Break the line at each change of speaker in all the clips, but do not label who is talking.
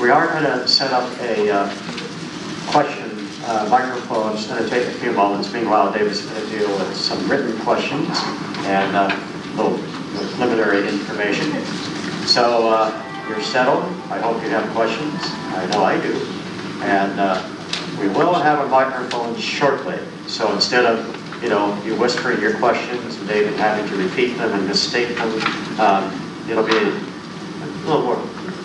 We are going to set up a question microphone. It's going to take a few moments. Meanwhile, David's going to deal with some written questions and little preliminary information. So you're settled. I hope you have questions. I know I do. And we will have a microphone shortly. So instead of you whispering your questions and David having to repeat them and misstate them, it'll be a little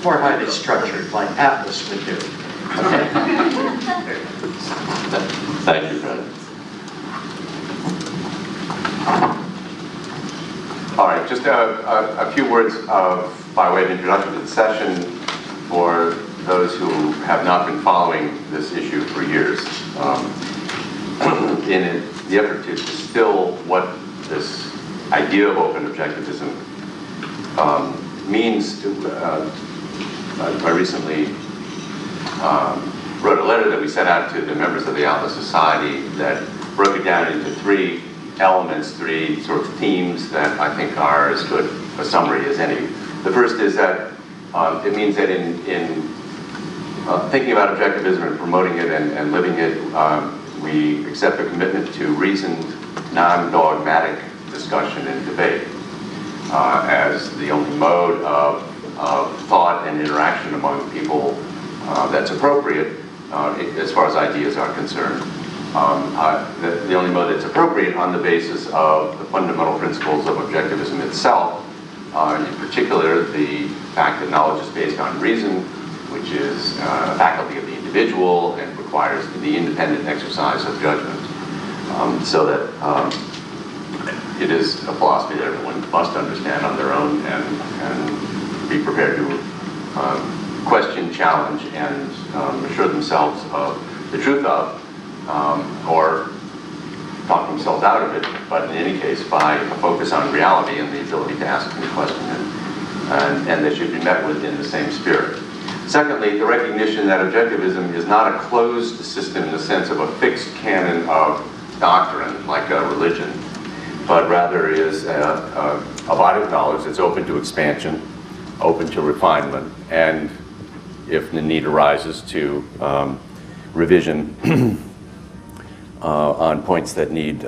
more highly structured, like Atlas would do. Okay?
Thank you, Fred. All right, just a few words by way of introduction to the session for those who have not been following this issue for years. In the effort to distill what this idea of open objectivism means, I recently wrote a letter that we sent out to the members of the Atlas Society that broke it down into three elements, three sort of themes that I think are as good a summary as any. The first is that it means that in thinking about objectivism and promoting it and living it, we accept a commitment to reasoned, non-dogmatic discussion and debate as the only mode of thought and interaction among people that's appropriate as far as ideas are concerned. The only mode that's appropriate on the basis of the fundamental principles of objectivism itself, in particular the fact that knowledge is based on reason, which is a faculty of the individual and requires the independent exercise of judgment. So that it is a philosophy that everyone must understand on their own and be prepared to question, challenge, and assure themselves of the truth of, or talk themselves out of it, but in any case by a focus on reality and the ability to ask any question, and they should be met with in the same spirit. Secondly, the recognition that objectivism is not a closed system in the sense of a fixed canon of doctrine, like a religion, but rather is a body of knowledge that's open to expansion, open to refinement, and if the need arises, to revision on points that need,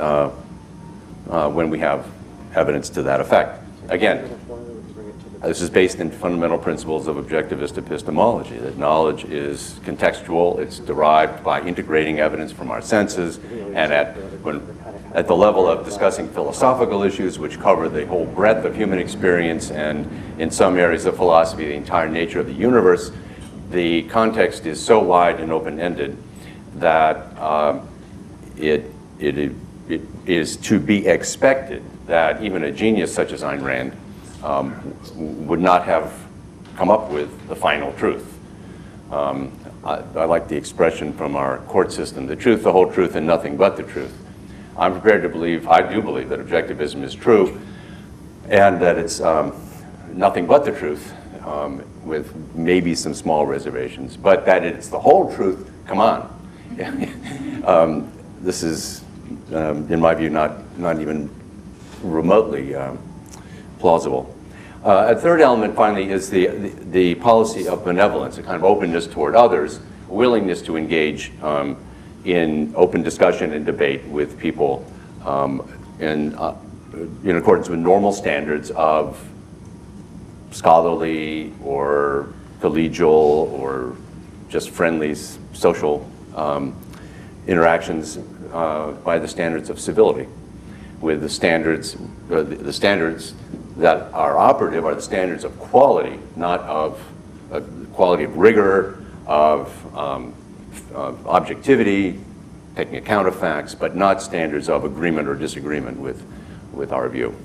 when we have evidence to that effect. Again, this is based in fundamental principles of objectivist epistemology, that knowledge is contextual, it's derived by integrating evidence from our senses, and at the level of discussing philosophical issues, which cover the whole breadth of human experience, and in some areas of philosophy, the entire nature of the universe, the context is so wide and open-ended that it is to be expected that even a genius such as Ayn Rand would not have come up with the final truth. I like the expression from our court system, the truth, the whole truth, and nothing but the truth. I'm prepared to believe, I do believe that objectivism is true, and that it's nothing but the truth, with maybe some small reservations, but that it's the whole truth, come on. This is, in my view, not even remotely plausible. A third element, finally, is the policy of benevolence, a kind of openness toward others, a willingness to engage in open discussion and debate with people in accordance with normal standards of scholarly or collegial or just friendly social interactions by the standards of civility, with the standards that are operative are the standards of quality, not of quality of rigor, of objectivity, taking account of facts, but not standards of agreement or disagreement with our view.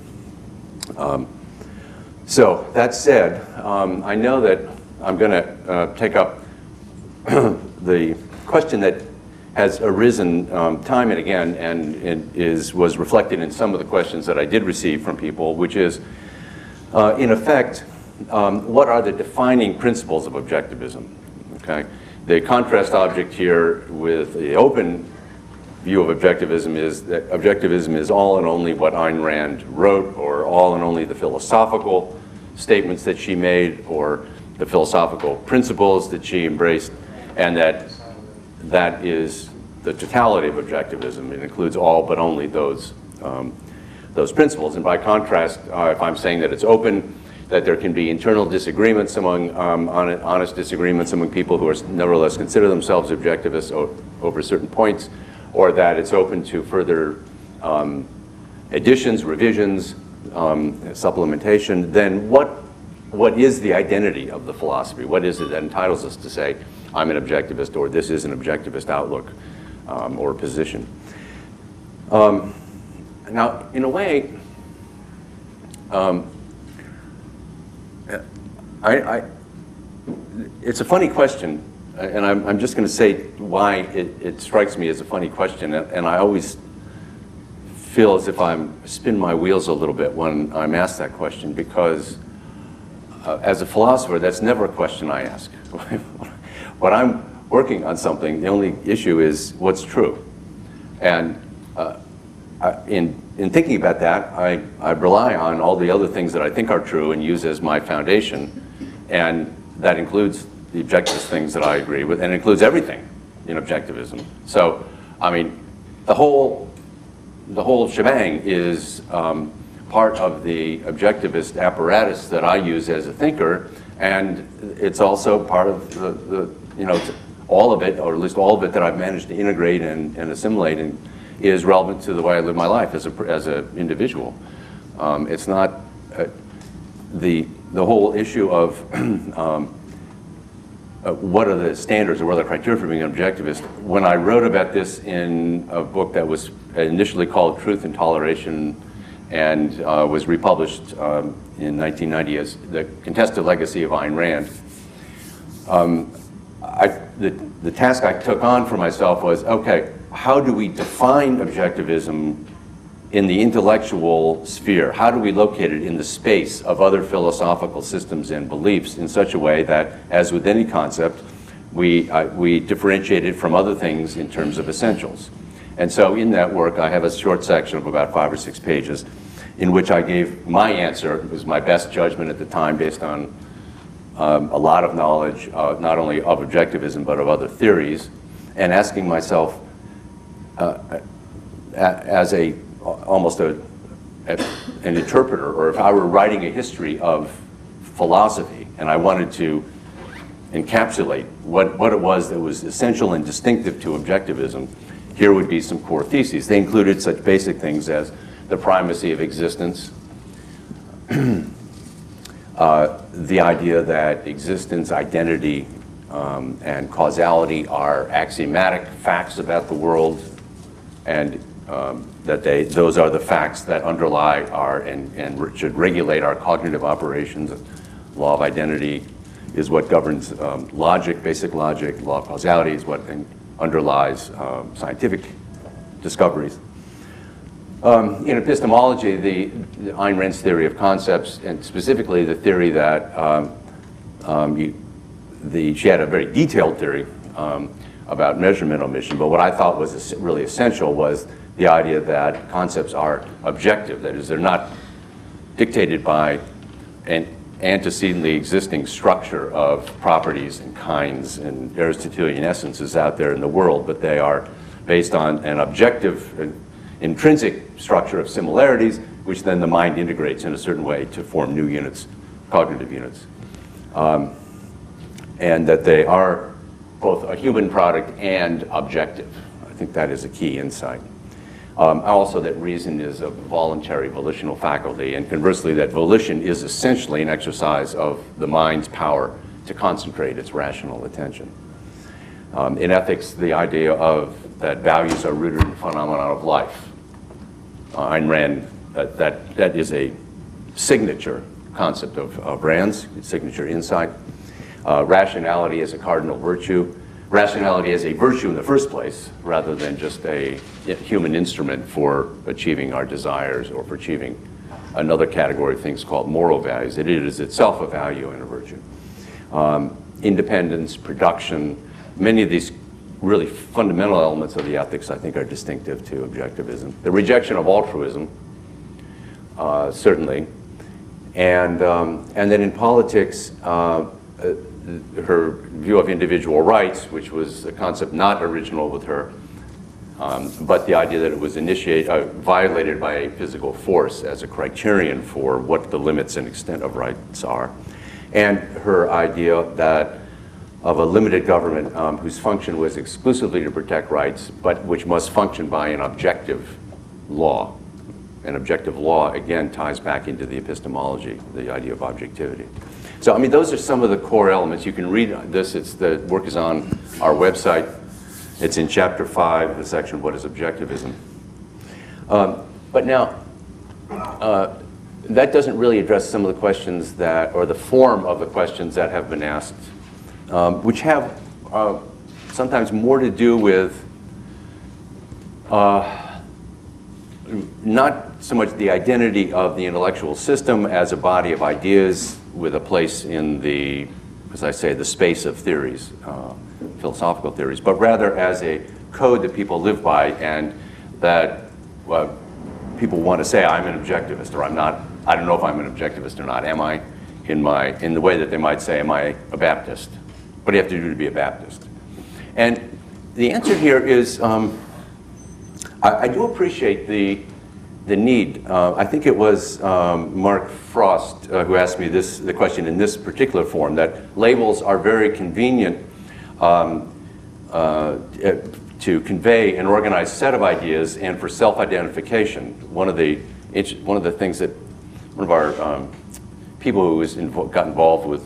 So that said, I know that I'm going to take up the question that has arisen time and again, and it was reflected in some of the questions that I did receive from people, which is, in effect, what are the defining principles of objectivism? Okay? The contrast object here with the open view of objectivism is that objectivism is all and only what Ayn Rand wrote, or all and only the philosophical statements that she made, or
the philosophical principles that she embraced, and that is the totality of objectivism. It includes all but only those principles. And by contrast, if I'm saying that it's open, that there can be internal disagreements among, honest disagreements among people who are nevertheless consider themselves objectivists over certain points, or that it's open to further additions, revisions, supplementation, then what is the identity of the philosophy? What is it that entitles us to say, I'm an objectivist, or this is an objectivist outlook or position? Now, in a way, it's a funny question, and I'm just going to say why it strikes me as a funny question, and I always feel as if I'm spin my wheels a little bit when I'm asked that question, because as a philosopher, that's never a question I ask. When I'm working on something, the only issue is what's true. And in thinking about that, I rely on all the other things that I think are true and use as my foundation, and that includes the objectivist things that I agree with, and includes everything in objectivism. So, I mean, the whole shebang is part of the objectivist apparatus that I use as a thinker, and it's also part of the all of it, or at least all of it that I've managed to integrate and assimilate, and is relevant to the way I live my life as an individual. It's not the whole issue of what are the standards or what are the criteria for being an objectivist. When I wrote about this in a book that was initially called Truth and Toleration and was republished in 1990 as The Contested Legacy of Ayn Rand, the task I took on for myself was, okay, how do we define objectivism in the intellectual sphere? How do we locate it in the space of other philosophical systems and beliefs in such a way that, as with any concept, we differentiate it from other things in terms of essentials? And so in that work, I have a short section of about 5 or 6 pages in which I gave my answer. It was my best judgment at the time based on a lot of knowledge, not only of objectivism, but of other theories, and asking myself, as almost an interpreter, or if I were writing a history of philosophy and I wanted to encapsulate what it was that was essential and distinctive to objectivism, here would be some core theses. They included such basic things as the primacy of existence, the idea that existence, identity, and causality are axiomatic facts about the world, and that those are the facts that underlie and should regulate our cognitive operations. Law of identity is what governs logic, basic logic. Law of causality is what underlies scientific discoveries. In epistemology, the Ayn Rand's theory of concepts, and specifically the theory that she had a very detailed theory about measurement omission, but what I thought was really essential was the idea that concepts are objective. That is, they're not dictated by an antecedently existing structure of properties and kinds and Aristotelian essences out there in the world, but they are based on an objective, intrinsic structure of similarities, which then the mind integrates in a certain way to form new units, cognitive units. And that they are both a human product and objective. I think that is a key insight. Also that reason is a voluntary volitional faculty, and conversely that volition is essentially an exercise of the mind's power to concentrate its rational attention. In ethics, the idea that values are rooted in the phenomenon of life. Ayn Rand, that is a signature concept of Rand's, signature insight. Rationality as a cardinal virtue. Rationality as a virtue in the first place, rather than just a human instrument for achieving our desires or for achieving another category of things called moral values. It is itself a value and a virtue. Independence, production, many of these really fundamental elements of the ethics I think are distinctive to objectivism. The rejection of altruism, certainly. And then in politics, her view of individual rights, which was a concept not original with her, but the idea that it was violated by a physical force as a criterion for what the limits and extent of rights are, and her idea that of a limited government whose function was exclusively to protect rights, but which must function by an objective law. And objective law, again, ties back into the epistemology, the idea of objectivity. So, I mean, those are some of the core elements. You can read this. The work is on our website. It's in Chapter 5, the section, What is Objectivism? But now, that doesn't really address some of the questions that, or the form of the questions that have been asked, which have sometimes more to do with not so much the identity of the intellectual system as a body of ideas with a place in the, as I say, the space of theories, philosophical theories, but rather as a code that people live by, and that people want to say, I'm an objectivist, or I'm not. I don't know if I'm an objectivist or not. Am I in the way that they might say, am I a Baptist? What do you have to do to be a Baptist? And the answer here is, I do appreciate the need. I think it was Mark Frost who asked me the question in this particular form, that labels are very convenient to convey an organized set of ideas and for self-identification. One of the things that one of our people who got involved with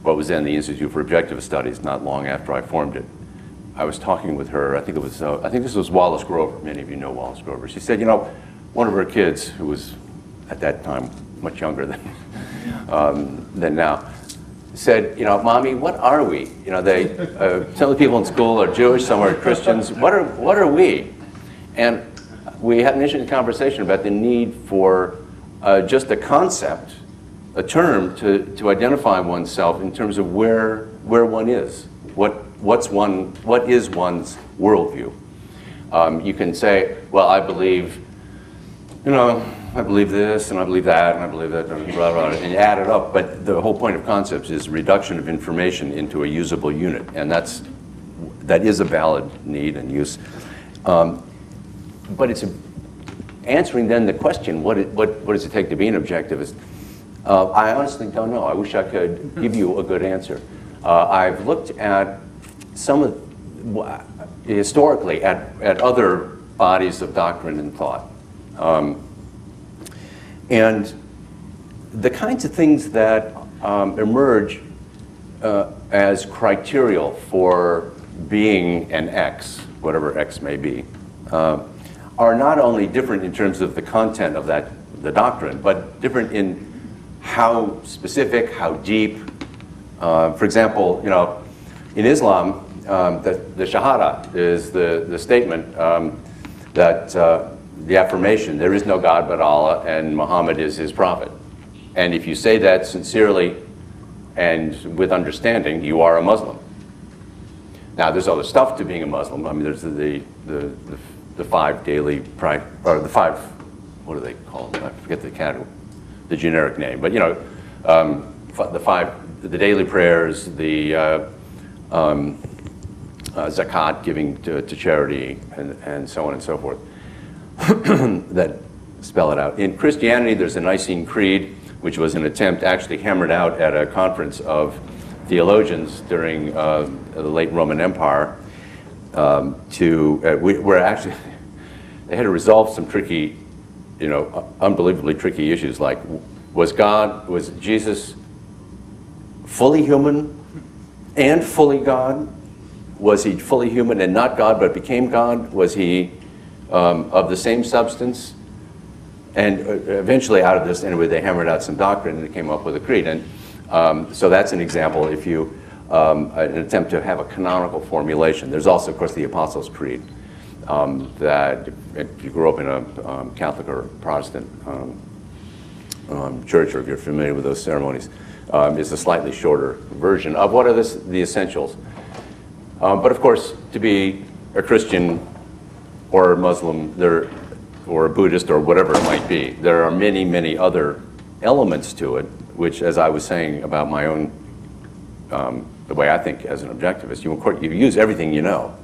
what was then the Institute for Objectivist Studies not long after I formed it, I was talking with her. I think this was Wallace Grover. Many of you know Wallace Grover. She said, you know, one of her kids, who was at that time much younger than now, said, you know, Mommy, what are we? You know, some of the people in school are Jewish, some are Christians. What are we? And we had an interesting conversation about the need for just a concept, a term to identify oneself in terms of where one is. What is one's worldview? You can say, well, I believe this, and I believe that, and I believe that, blah, blah, and you add it up. But the whole point of concepts is reduction of information into a usable unit, and that is a valid need and use. But it's answering then the question, what does it take to be an objectivist? I honestly don't know. I wish I could give you a good answer. I've looked at historically at other bodies of doctrine and thought. And the kinds of things that emerge as criterial for being an X, whatever X may be, are not only different in terms of the content of the doctrine, but different in how specific, how deep. For example, you know, in Islam, the Shahada is the statement that the affirmation, there is no God but Allah, and Muhammad is his prophet. And if you say that sincerely and with understanding, you are a Muslim. Now, there's other stuff to being a Muslim. I mean, there's the 5 daily, or the 5, what do they call them? I forget the generic name. But, you know, the daily prayers, the zakat, giving to charity, and so on and so forth, that spell it out. In Christianity, there's the Nicene Creed, which was an attempt actually hammered out at a conference of theologians during the late Roman Empire where actually they had to resolve some tricky, you know, unbelievably tricky issues, like was Jesus fully human and fully God? Was he fully human and not God but became God? Was he of the same substance? And eventually out of this, anyway, they hammered out some doctrine and they came up with a creed. And so that's an example, if you, an attempt to have a canonical formulation. There's also, of course, the Apostles' Creed, that if you grew up in a Catholic or Protestant church, or if you're familiar with those ceremonies, is a slightly shorter version of what are the essentials. But of course, to be a Christian or a Muslim, or a Buddhist, or whatever it might be, there are many, many other elements to it, which, as I was saying about my own the way I think as an objectivist. You use everything you know.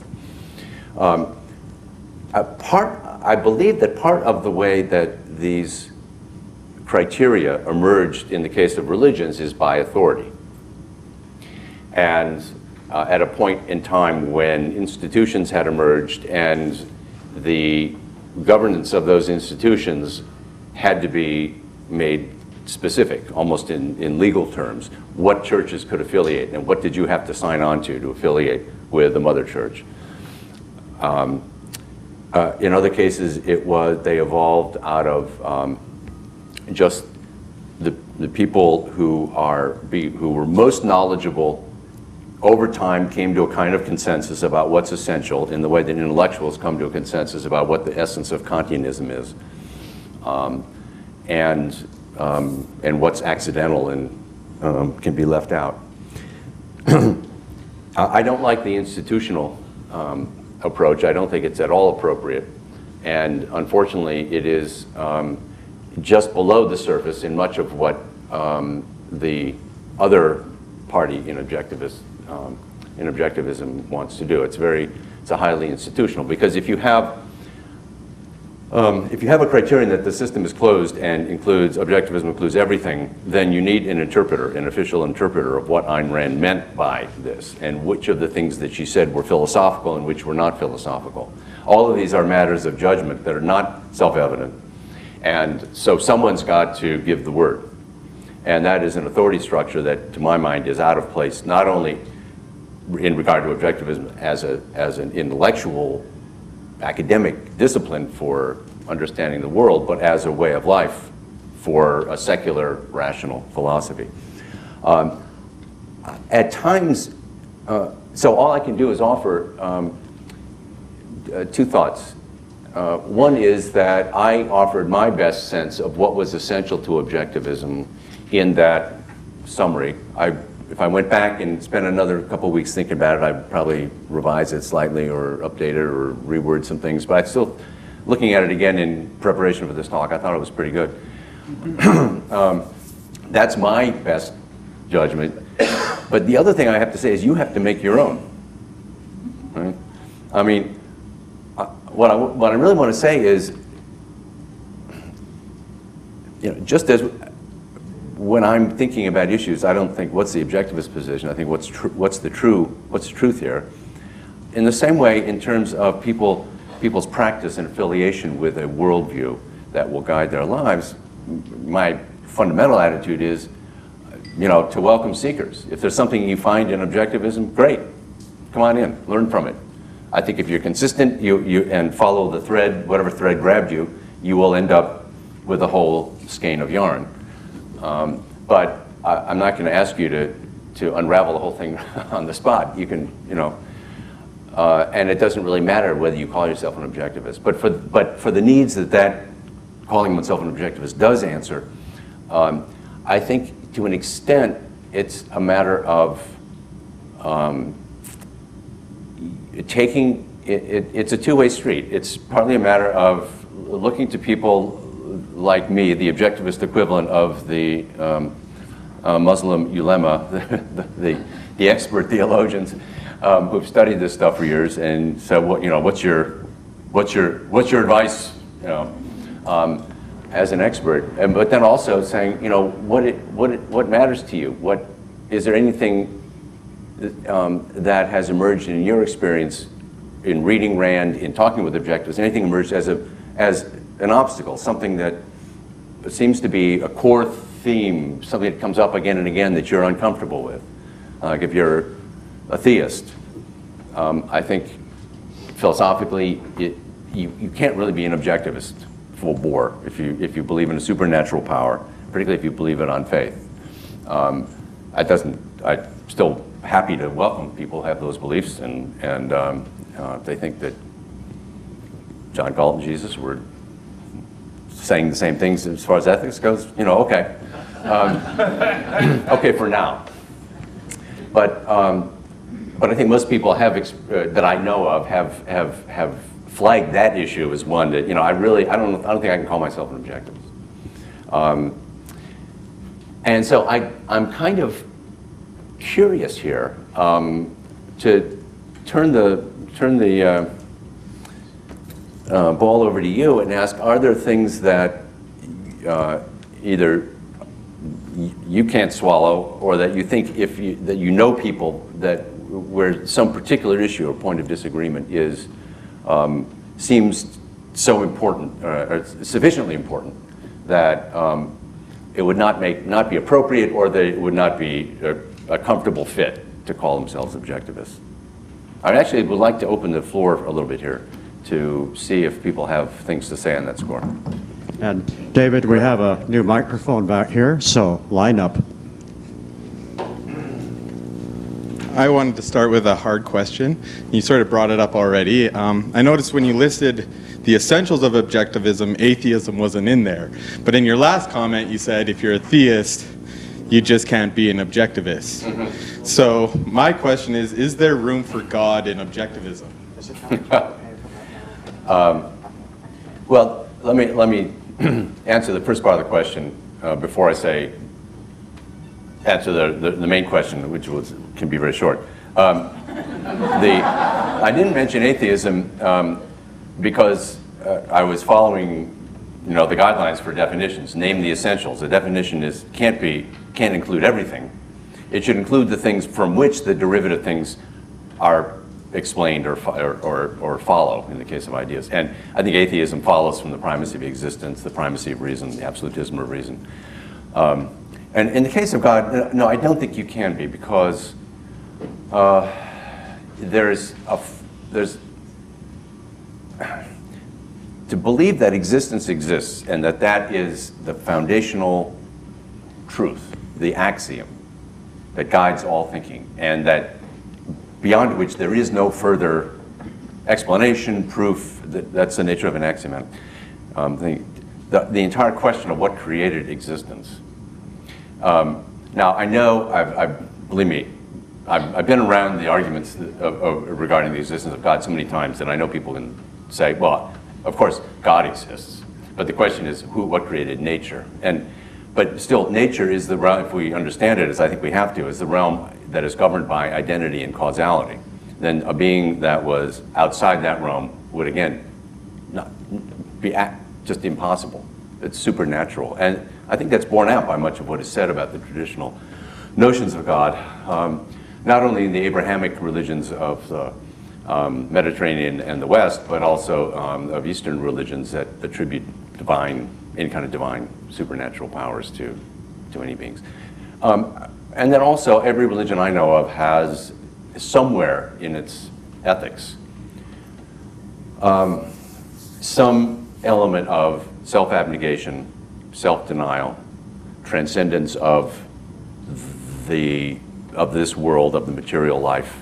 I believe that part of the way that these criteria emerged in the case of religions is by authority. And at a point in time when institutions had emerged and the governance of those institutions had to be made specific, almost in legal terms, what churches could affiliate and what did you have to sign on to affiliate with the mother church. In other cases, they evolved out of just the people who were most knowledgeable over time came to a kind of consensus about what's essential in the way that intellectuals come to a consensus about what the essence of Kantianism is, and what's accidental and can be left out. I don't like the institutional approach. I don't think it's at all appropriate, and unfortunately it is just below the surface in much of what the other party in objectivism wants to do. It's a highly institutional, because if you have a criterion that the system is closed and objectivism includes everything, then you need an interpreter, an official interpreter of what Ayn Rand meant by this, and which of the things that she said were philosophical and which were not philosophical. All of these are matters of judgment that are not self-evident, and so someone's got to give the word. And that is an authority structure that, to my mind, is out of place, not only in regard to objectivism as an intellectual academic discipline for understanding the world, but as a way of life for a secular, rational philosophy. At times, so all I can do is offer two thoughts. One is that I offered my best sense of what was essential to objectivism in that summary. If I went back and spent another couple weeks thinking about it, I'd probably revise it slightly or update it or reword some things. But I still, looking at it again in preparation for this talk, I thought it was pretty good. That's my best judgment. But the other thing I have to say is you have to make your own. Right? I mean, what I really want to say is, just as when I'm thinking about issues, I don't think what's the objectivist position. I think what's the truth here. In the same way, in terms of people's practice and affiliation with a worldview that will guide their lives, my fundamental attitude is, to welcome seekers. If there's something you find in objectivism, great, come on in, learn from it. I think if you're consistent, and follow the thread, whatever thread grabbed you, you will end up with a whole skein of yarn. But I'm not going to ask you to unravel the whole thing on the spot. You can, and it doesn't really matter whether you call yourself an objectivist. But for the needs that calling oneself an objectivist does answer, I think to an extent it's a matter of it's a two-way street. It's partly a matter of looking to people like me, the objectivist equivalent of the Muslim ulema, the expert theologians who've studied this stuff for years, and so what's your advice, as an expert, but then also saying, what matters to you? Is there anything that has emerged in your experience in reading Rand, in talking with objectivists, anything emerged as an obstacle, something that seems to be a core theme, something that comes up again and again that you're uncomfortable with. Like if you're a theist, I think philosophically you can't really be an objectivist full bore if you believe in a supernatural power, particularly if you believe it on faith. I'm still happy to welcome people who have those beliefs, and if they think that John Galt and Jesus were saying the same things as far as ethics goes, okay. Okay for now. But I think most people that I know of have flagged that issue as one that, I don't think I can call myself an objectivist. And so I'm kind of curious here to turn the ball over to you and ask, are there things that either you can't swallow, or that you think that you know people that where some particular issue or point of disagreement is seems so important or sufficiently important that it would not be appropriate, or that it would not be a comfortable fit to call themselves objectivists. I actually would like to open the floor a little bit here to see if people have things to say on that score.
And David, we have a new microphone back here, so line up.
I wanted to start with a hard question. You sort of brought it up already. I noticed when you listed the essentials of objectivism, atheism wasn't in there. But in your last comment, you said if you're a theist, you just can't be an objectivist. Mm-hmm. So my question is there room for God in objectivism?
Well, let me answer the first part of the question before I answer the main question, which can be very short. I didn't mention atheism because I was following, the guidelines for definitions. Name the essentials. The definition can't include everything. It should include the things from which the derivative things are explained or follow in the case of ideas. And I think atheism follows from the primacy of existence, the primacy of reason, the absolutism of reason. And in the case of God, no, I don't think you can be, because there's to believe that existence exists and that is the foundational truth, the axiom that guides all thinking, and that beyond which there is no further explanation, proof. That's the nature of an axiom. The entire question of what created existence. Now, I know, believe me, I've been around the arguments regarding the existence of God so many times that I know people can say, well, of course, God exists. But the question is, what created nature? But still, nature is the realm, if we understand it, as I think we have to, is the realm that is governed by identity and causality. Then a being that was outside that realm would, again, not be just impossible. It's supernatural. And I think that's borne out by much of what is said about the traditional notions of God, not only in the Abrahamic religions of the Mediterranean and the West, but also of Eastern religions that attribute any kind of divine supernatural powers to any beings. And then also, every religion I know of has somewhere in its ethics some element of self-abnegation, self-denial, transcendence of this world, of the material life,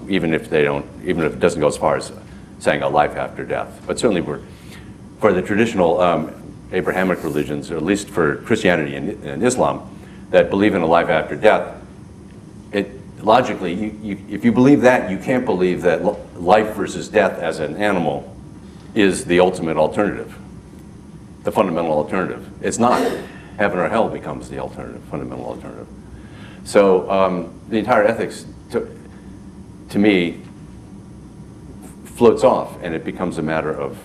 even if it doesn't go as far as saying a life after death. But certainly for the traditional Abrahamic religions, or at least for Christianity and Islam, that believe in a life after death, logically, if you believe that, you can't believe that life versus death as an animal is the ultimate alternative, the fundamental alternative. It's not. Heaven or hell becomes the fundamental alternative. So the entire ethics, to me, floats off, and it becomes a matter of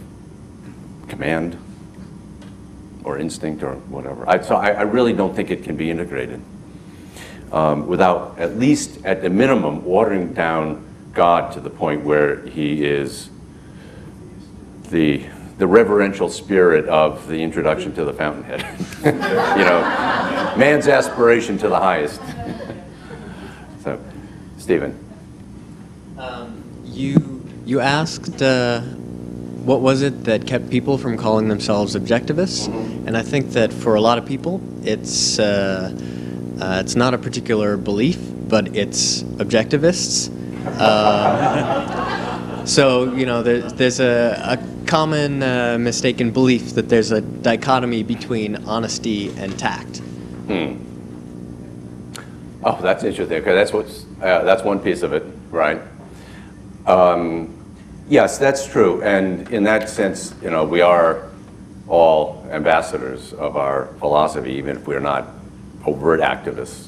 command or instinct or whatever. So I really don't think it can be integrated without, at least at the minimum, watering down God to the point where he is the reverential spirit of the introduction to the Fountainhead. Man's aspiration to the highest. So, Stephen.
You asked what was it that kept people from calling themselves objectivists, and I think that for a lot of people it's not a particular belief, but it's objectivists. So there's a common mistaken belief that there's a dichotomy between honesty and tact.
Oh, that's interesting. Okay, that's one piece of it, right? Yes, that's true, and in that sense, we are all ambassadors of our philosophy, even if we're not overt activists.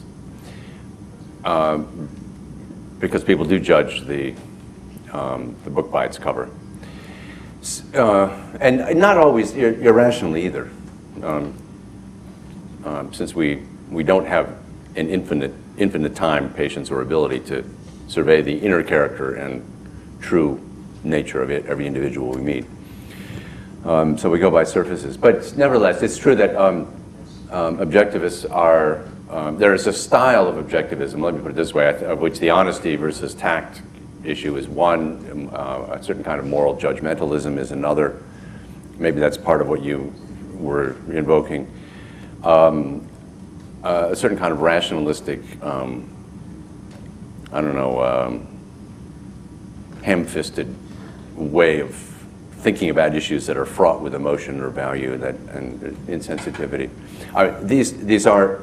because people do judge the book by its cover. And not always irrationally either, since we don't have an infinite time, patience, or ability to survey the inner character and true nature of every individual we meet. So we go by surfaces. But nevertheless, it's true that objectivists are, there is a style of objectivism, let me put it this way, of which the honesty versus tact issue is one, a certain kind of moral judgmentalism is another. Maybe that's part of what you were invoking. A certain kind of rationalistic, I don't know, ham-fisted way of thinking about issues that are fraught with emotion or value and insensitivity. These are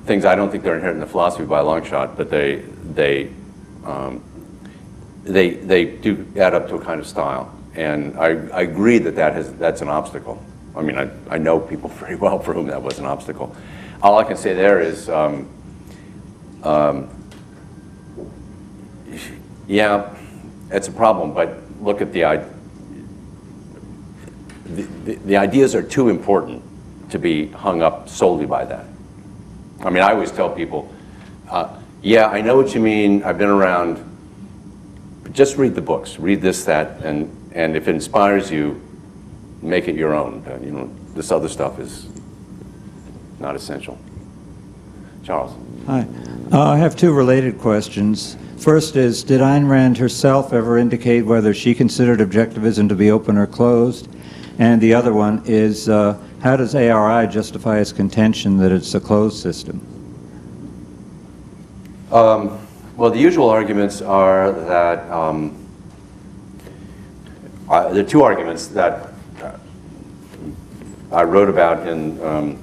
things I don't think they're inherent in the philosophy by a long shot, but they do add up to a kind of style. And I agree that that's an obstacle. I mean, I know people very well for whom that was an obstacle. All I can say there is, yeah, it's a problem, but look at the ideas are too important to be hung up solely by that. I mean, I always tell people, yeah, I know what you mean, I've been around, but just read the books, read this, that, and if it inspires you, make it your own. You know, this other stuff is not essential. Charles.
Hi. I have two related questions. First is, did Ayn Rand herself ever indicate whether she considered objectivism to be open or closed? And the other one is, how does ARI justify its contention that it's a closed system?
Well, the usual arguments are that, there are two arguments that I wrote about in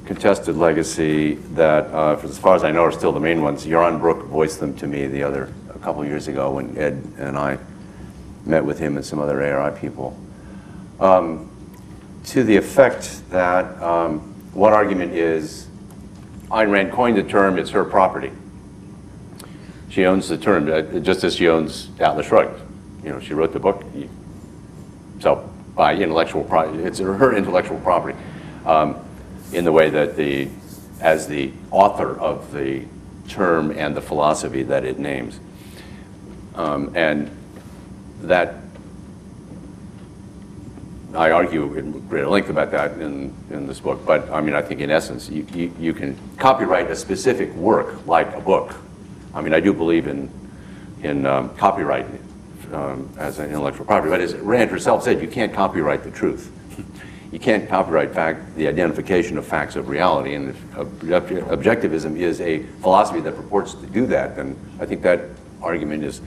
Contested Legacy that, as far as I know, are still the main ones. Yaron Brook voiced them to me a couple of years ago when Ed and I met with him and some other ARI people. To the effect that one argument is Ayn Rand coined the term, it's her property. She owns the term, just as she owns Atlas Shrugged. You know, she wrote the book, so by intellectual property, it's her intellectual property. In the way that as the author of the term and the philosophy that it names. And that, I argue in greater length about that in this book, but I mean, I think in essence, you can copyright a specific work like a book. I mean, I do believe in copyright as an intellectual property, but as Rand herself said, you can't copyright the truth. You can't copyright the identification of facts of reality, and if objectivism is a philosophy that purports to do that, then I think that argument is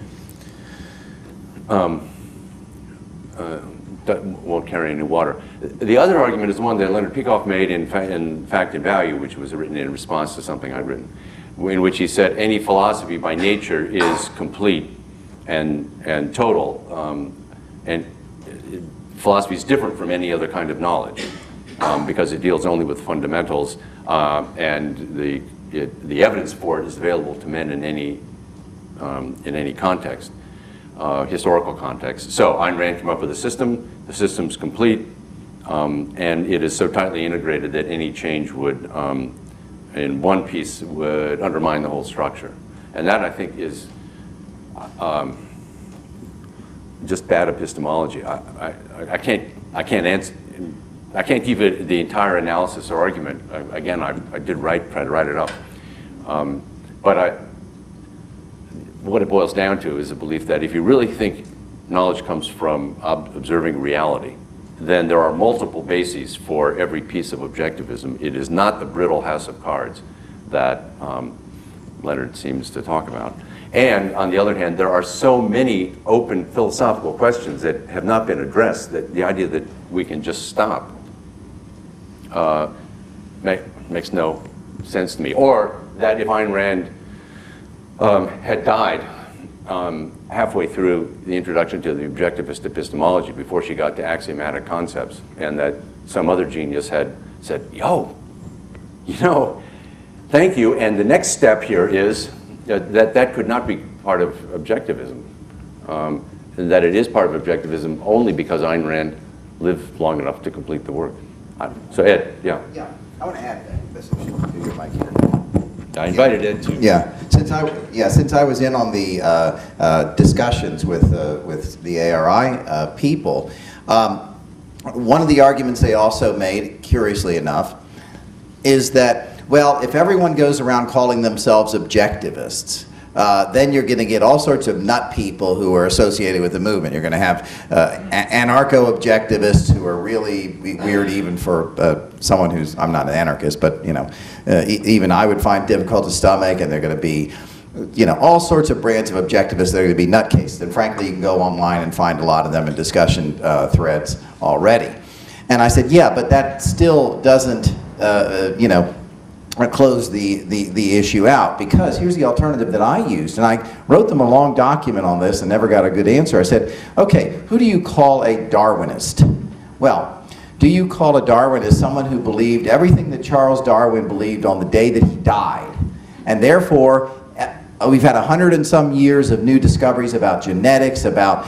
won't carry any water. The other argument is one that Leonard Peikoff made in Fact and Value, which was written in response to something I'd written, in which he said any philosophy by nature is complete and total, and philosophy is different from any other kind of knowledge because it deals only with fundamentals, and the evidence for it is available to men in any context, historical context. So Ayn Rand came up with a system. The system's complete, and it is so tightly integrated that any change would, in one piece, would undermine the whole structure. And that, I think, is just bad epistemology. I can't give it the entire analysis or argument. Again, I did try to write it up, but what it boils down to is a belief that if you really think knowledge comes from observing reality, then there are multiple bases for every piece of objectivism. It is not the brittle house of cards that Leonard seems to talk about. And on the other hand, there are so many open philosophical questions that have not been addressed that the idea that we can just stop makes no sense to me. Or that if Ayn Rand had died halfway through the introduction to the objectivist epistemology before she got to axiomatic concepts, and that some other genius had said, yo, you know, Thank you. And the next step here is that could not be part of objectivism. That it is part of objectivism only because Ayn Rand lived long enough to complete the work. So Ed, yeah.
Yeah, I want to add this issue to your mic here.
I invited Ed to.
Yeah, since I was in on the discussions with the ARI people, one of the arguments they also made, curiously enough, is that, well, if everyone goes around calling themselves objectivists, then you're going to get all sorts of nut people who are associated with the movement. You're going to have anarcho-objectivists who are really weird even for someone who's, I'm not an anarchist, but you know, even I would find difficult to stomach, and they're going to be, you know, all sorts of brands of objectivists that are going to be nutcases. And frankly, you can go online and find a lot of them in discussion threads already. And I said, yeah, but that still doesn't, you know, close the issue out, because here's the alternative that I used, and I wrote them a long document on this and never got a good answer. I said, okay, who do you call a Darwinist? Well, do you call a Darwinist someone who believed everything that Charles Darwin believed on the day that he died, and therefore we've had 100 and some years of new discoveries about genetics, about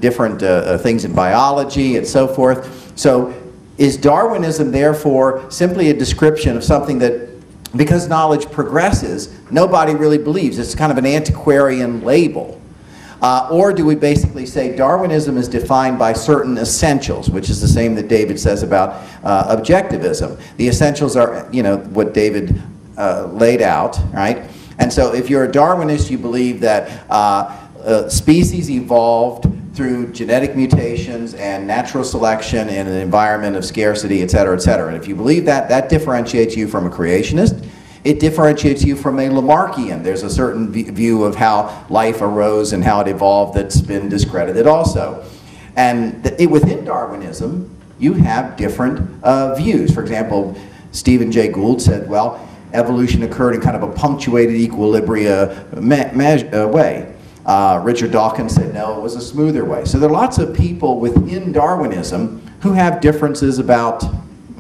different things in biology and so forth. So is Darwinism therefore simply a description of something that, because knowledge progresses, nobody really believes? It's kind of an antiquarian label. Or do we basically say Darwinism is defined by certain essentials, which is the same that David says about objectivism. The essentials are, you know, what David laid out, right? And so if you're a Darwinist, you believe that species evolved through genetic mutations and natural selection in an environment of scarcity, et cetera, et cetera. And if you believe that, that differentiates you from a creationist. It differentiates you from a Lamarckian. There's a certain view of how life arose and how it evolved that's been discredited also. And within Darwinism, you have different views. For example, Stephen Jay Gould said, well, evolution occurred in kind of a punctuated equilibria way. Richard Dawkins said, no, it was a smoother way. So there are lots of people within Darwinism who have differences about,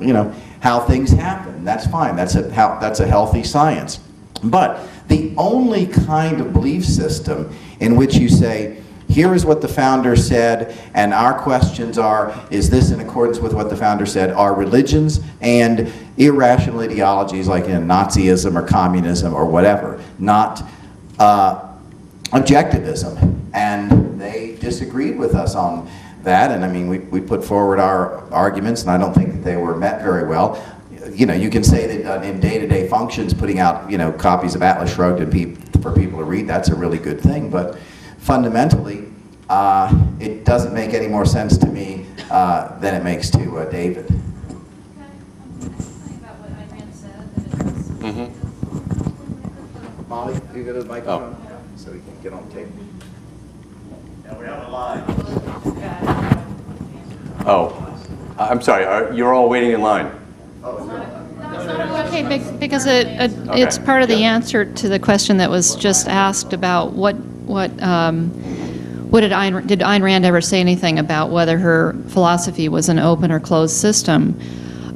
you know, how things happen. That's fine. That's a healthy science. But the only kind of belief system in which you say, here is what the founder said, and our questions are, is this in accordance with what the founder said, are religions and irrational ideologies like in Nazism or communism or whatever, not objectivism. And they disagreed with us on that, and I mean, we put forward our arguments, and I don't think that they were met very well. You know, you can say that in day-to-day functions, putting out, you know, copies of Atlas Shrugged for people to read, that's a really good thing, but fundamentally, it doesn't make any more sense to me than it makes to David. Molly, you go to the microphone so we can get on tape.
And we have a line.
Oh, I'm sorry. You're all waiting in line.
Okay, because it's part of the answer to the question that was just asked about did Ayn Rand ever say anything about whether her philosophy was an open or closed system?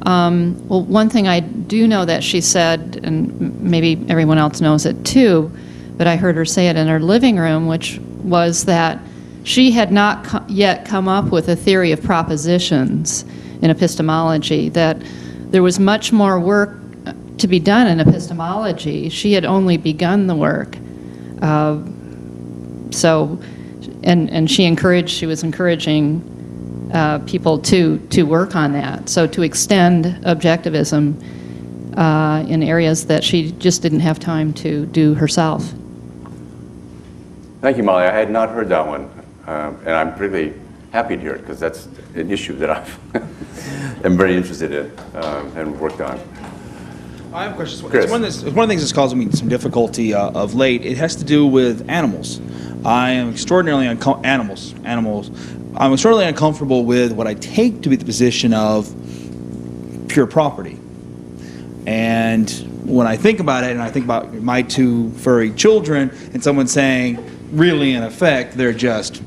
Well, one thing I do know that she said, and maybe everyone else knows it too, but I heard her say it in her living room, which was that she had not yet come up with a theory of propositions in epistemology, that there was much more work to be done in epistemology. She had only begun the work. And she was encouraging people to work on that. So to extend objectivism in areas that she just didn't have time to do herself.
Thank you, Molly. I had not heard that one, and I'm really happy to hear it because that's an issue that I'm very interested in and worked on.
I have a question.
Chris.
It's one of the things that's causing me some difficulty of late. It has to do with animals. I am extraordinarily I'm extraordinarily uncomfortable with what I take to be the position of pure property. And when I think about it, and I think about my two furry children, and someone saying, really, in effect, they're just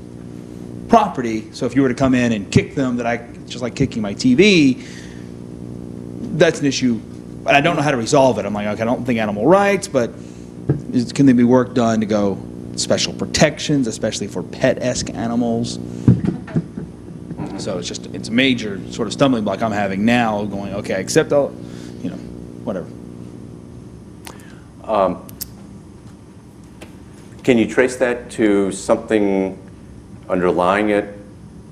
property. So if you were to come in and kick them, just like kicking my TV, that's an issue I don't know how to resolve it. I'm like, okay, I don't think animal rights, but can there be work done to go special protections, especially for pet-esque animals? So it's a major sort of stumbling block I'm having now, going, okay, I accept all, whatever.
Can you trace that to something underlying it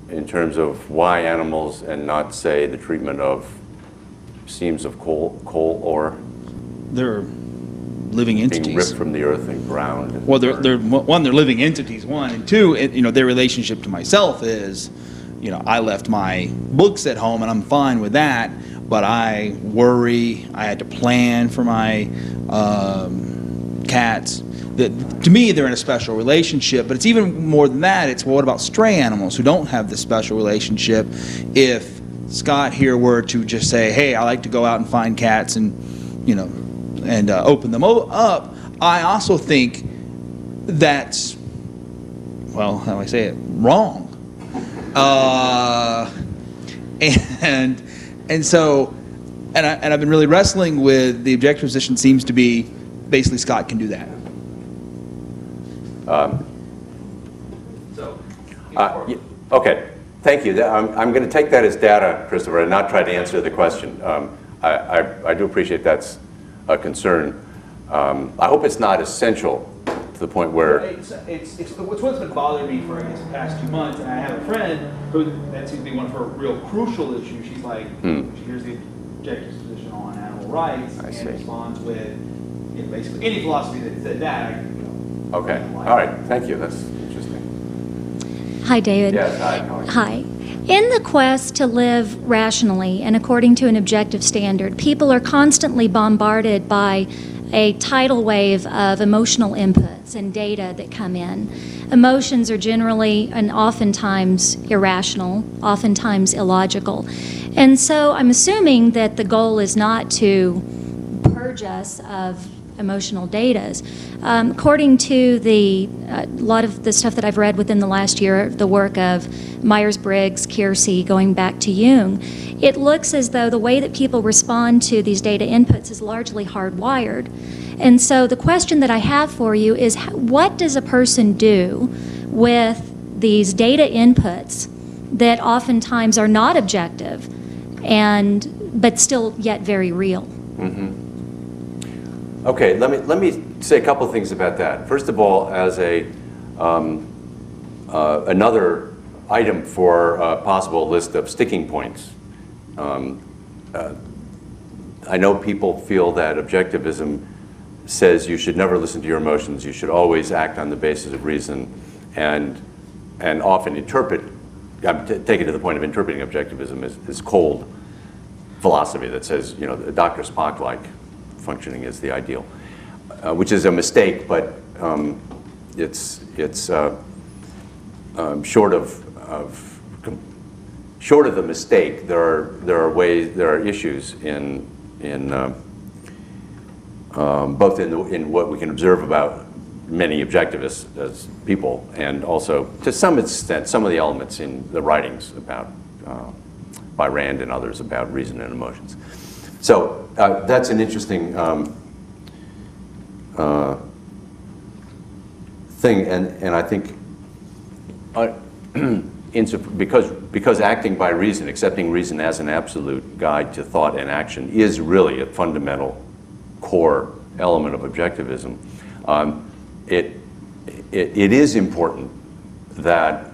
in terms of why animals and not, say, the treatment of seams of coal ore?
They're living entities.
Being ripped from the earth and ground. And
well, they're living entities, one. And two, their relationship to myself is, I left my books at home and I'm fine with that, but I worry, I had to plan for my cats. To me, they're in a special relationship, but it's even more than that. It's, well, what about stray animals who don't have this special relationship? If Scott here were to just say, hey, I like to go out and find cats and, and open them up, I also think that's, well, how do I say it, wrong. So I've been really wrestling with the objective position. Seems to be basically Scott can do that.
Okay, thank you. I'm going to take that as data, Christopher, and not try to answer the question. I do appreciate that's a concern. I hope it's not essential to the point where...
It's what's been bothering me for, I guess, the past 2 months, and I have a friend who, that seems to be one of her real crucial issues. She's like, she hears the objectivist position on animal rights and responds with, basically any philosophy that said that.
Okay, all right, thank you, that's interesting.
Hi, David.
Yes, hi.
Hi. In the quest to live rationally and according to an objective standard, people are constantly bombarded by a tidal wave of emotional inputs and data that come in. Emotions are generally and oftentimes irrational, oftentimes illogical. And so I'm assuming that the goal is not to purge us of emotional data. According to a lot of the stuff that I've read within the last year, the work of Myers-Briggs, Keirsey, going back to Jung, it looks as though the way that people respond to these data inputs is largely hardwired. And so the question that I have for you is, what does a person do with these data inputs that oftentimes are not objective but still yet very real?
Mm-hmm. Okay, let me say a couple of things about that. First of all, as another item for a possible list of sticking points, I know people feel that objectivism says you should never listen to your emotions, you should always act on the basis of reason, and often interpret, take it to the point of interpreting objectivism as cold philosophy that says, Dr. Spock-like functioning is the ideal, which is a mistake, but it's short of the mistake. There are issues in both in what we can observe about many objectivists as people, and also to some extent some of the elements in the writings about by Rand and others about reason and emotions. So that's an interesting thing, and I think because acting by reason, accepting reason as an absolute guide to thought and action, is really a fundamental core element of objectivism. It is important that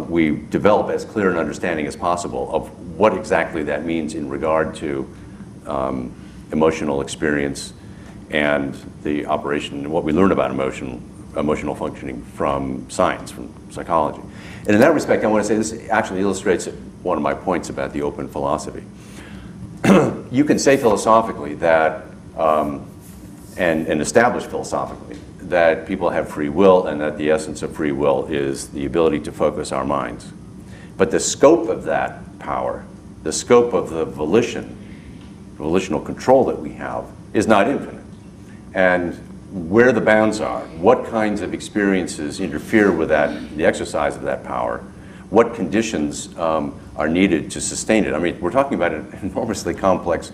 we develop as clear an understanding as possible of what exactly that means in regard to emotional experience and the operation and what we learn about emotional functioning from science, from psychology. And in that respect, I want to say this actually illustrates one of my points about the open philosophy. You can say philosophically that, and establish philosophically, that people have free will and that the essence of free will is the ability to focus our minds. But the scope of that power, the scope of the volitional control that we have, is not infinite. And where the bounds are, what kinds of experiences interfere with that, the exercise of that power, what conditions are needed to sustain it. I mean, we're talking about an enormously complex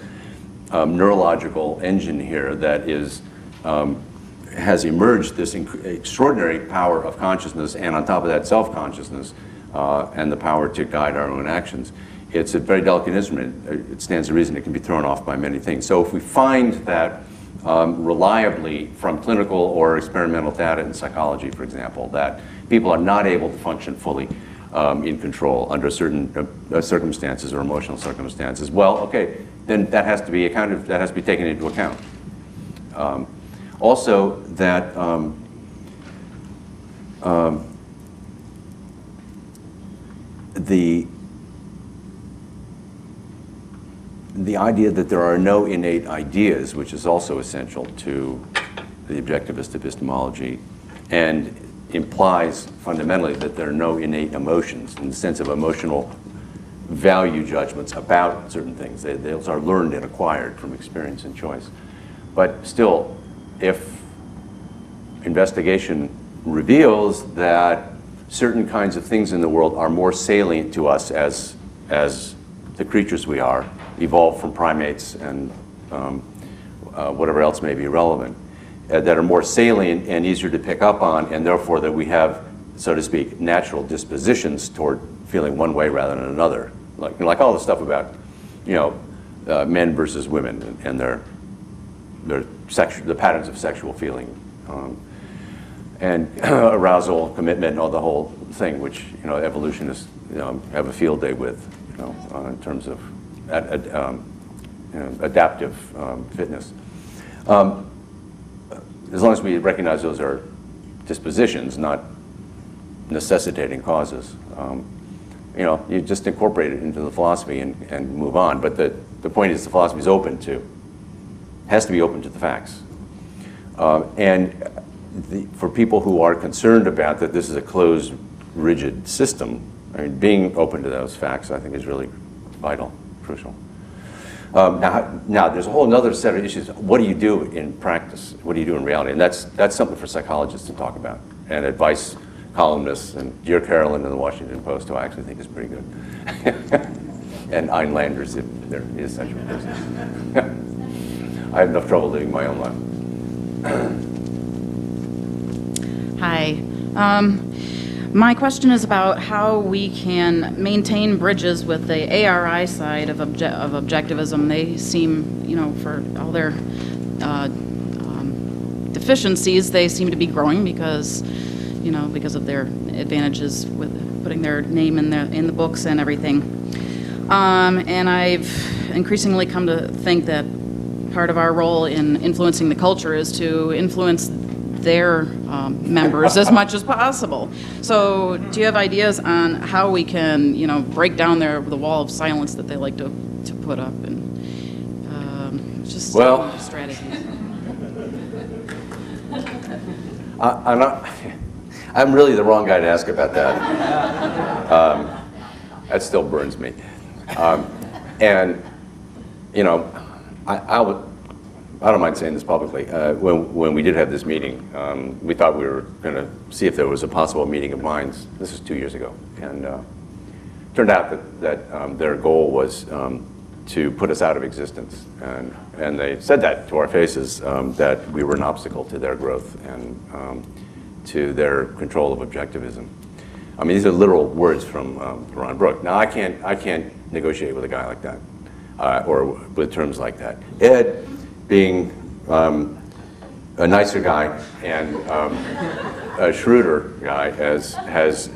neurological engine here that is has emerged this extraordinary power of consciousness, and on top of that, self-consciousness, and the power to guide our own actions. It's a very delicate instrument. It stands to reason it can be thrown off by many things. So if we find that reliably from clinical or experimental data in psychology, for example, that people are not able to function fully in control under certain circumstances or emotional circumstances, well, okay, then that has to be that has to be taken into account. Also, that the idea that there are no innate ideas, which is also essential to the objectivist epistemology, and implies fundamentally that there are no innate emotions in the sense of emotional value judgments about certain things. Those are learned and acquired from experience and choice. But still, if investigation reveals that certain kinds of things in the world are more salient to us as the creatures we are, evolved from primates and whatever else may be relevant, that are more salient and easier to pick up on, and therefore that we have, so to speak, natural dispositions toward feeling one way rather than another. Like all the stuff about, men versus women and the patterns of sexual feeling, and arousal, commitment, and all the whole thing, which evolutionists have a field day with, in terms of adaptive fitness. As long as we recognize those are dispositions, not necessitating causes, you just incorporate it into the philosophy and move on. But the point is, the philosophy is has to be open to the facts. For people who are concerned about that this is a closed, rigid system, I mean, being open to those facts, I think, is really vital, crucial. Now, there's a whole other set of issues. What do you do in practice? What do you do in reality? And that's something for psychologists to talk about, and advice columnists, and Dear Carolyn in the Washington Post, who I actually think is pretty good, and Ein Landers, if there is such a person. I have enough trouble living my own life.
Hi. My question is about how we can maintain bridges with the ARI side of objectivism. They seem, for all their deficiencies, they seem to be growing because of their advantages with putting their name in the books and everything. And I've increasingly come to think that part of our role in influencing the culture is to influence their members as much as possible. So do you have ideas on how we can, break down the wall of silence that they like to put up, and just strategies?
I'm really the wrong guy to ask about that. That still burns me. I don't mind saying this publicly. When we did have this meeting, we thought we were going to see if there was a possible meeting of minds. This was 2 years ago, and turned out that their goal was to put us out of existence, and they said that to our faces, that we were an obstacle to their growth and to their control of objectivism. I mean, these are literal words from Ron Brook. Now, I can't negotiate with a guy like that, or with terms like that. Ed, being a nicer guy and a shrewder guy, has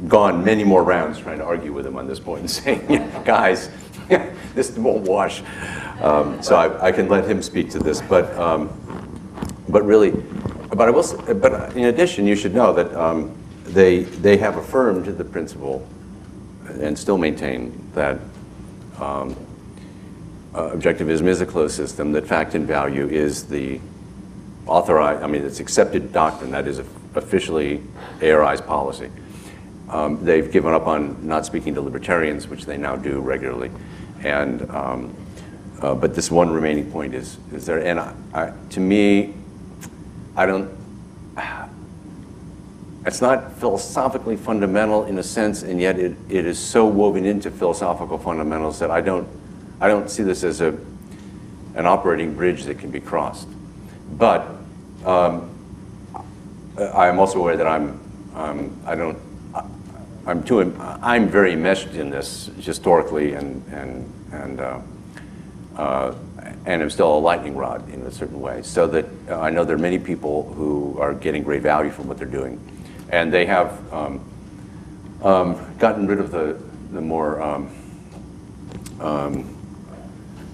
gone many more rounds trying to argue with him on this point and saying, guys, this won't wash. So I can let him speak to this, but in addition, you should know that they have affirmed the principle and still maintain that objectivism is a closed system, that fact and value is the authorized, it's accepted doctrine, that is officially ARI's policy. They've given up on not speaking to libertarians, which they now do regularly, and but this one remaining point is there, and to me, it's not philosophically fundamental in a sense, and yet it is so woven into philosophical fundamentals that I don't see this as an operating bridge that can be crossed. But I'm also aware that I'm very enmeshed in this historically, and am still a lightning rod in a certain way. So that I know there are many people who are getting great value from what they're doing, and they have gotten rid of the more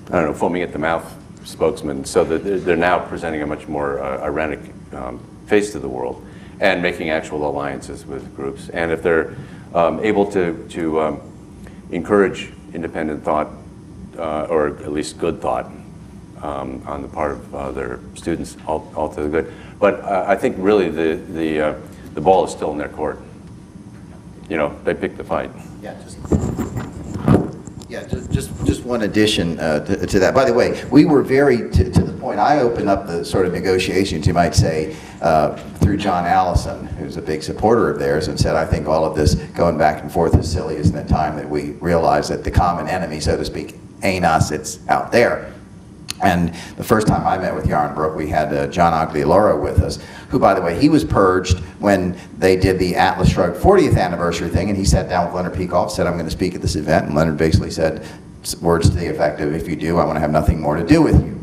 I don't know, foaming at the mouth spokesman, so that they're now presenting a much more ironic face to the world and making actual alliances with groups. And if they're able to encourage independent thought, or at least good thought, on the part of their students, all to the good. But I think really the ball is still in their court. You know, they picked the fight.
Just one addition to that. By the way, we were very, to the point, I opened up the sort of negotiations, you might say, through John Allison, who's a big supporter of theirs, and said, I think all of this going back and forth is silly. Isn't it time that we realize that the common enemy, so to speak, ain't us, it's out there? And the first time I met with Yaron Brook, we had John Aglioloro with us, who, by the way, he was purged when they did the Atlas Shrugged 40th anniversary thing, and he sat down with Leonard Peikoff, said, I'm going to speak at this event, and Leonard basically said words to the effect of, if you do, I want to have nothing more to do with you.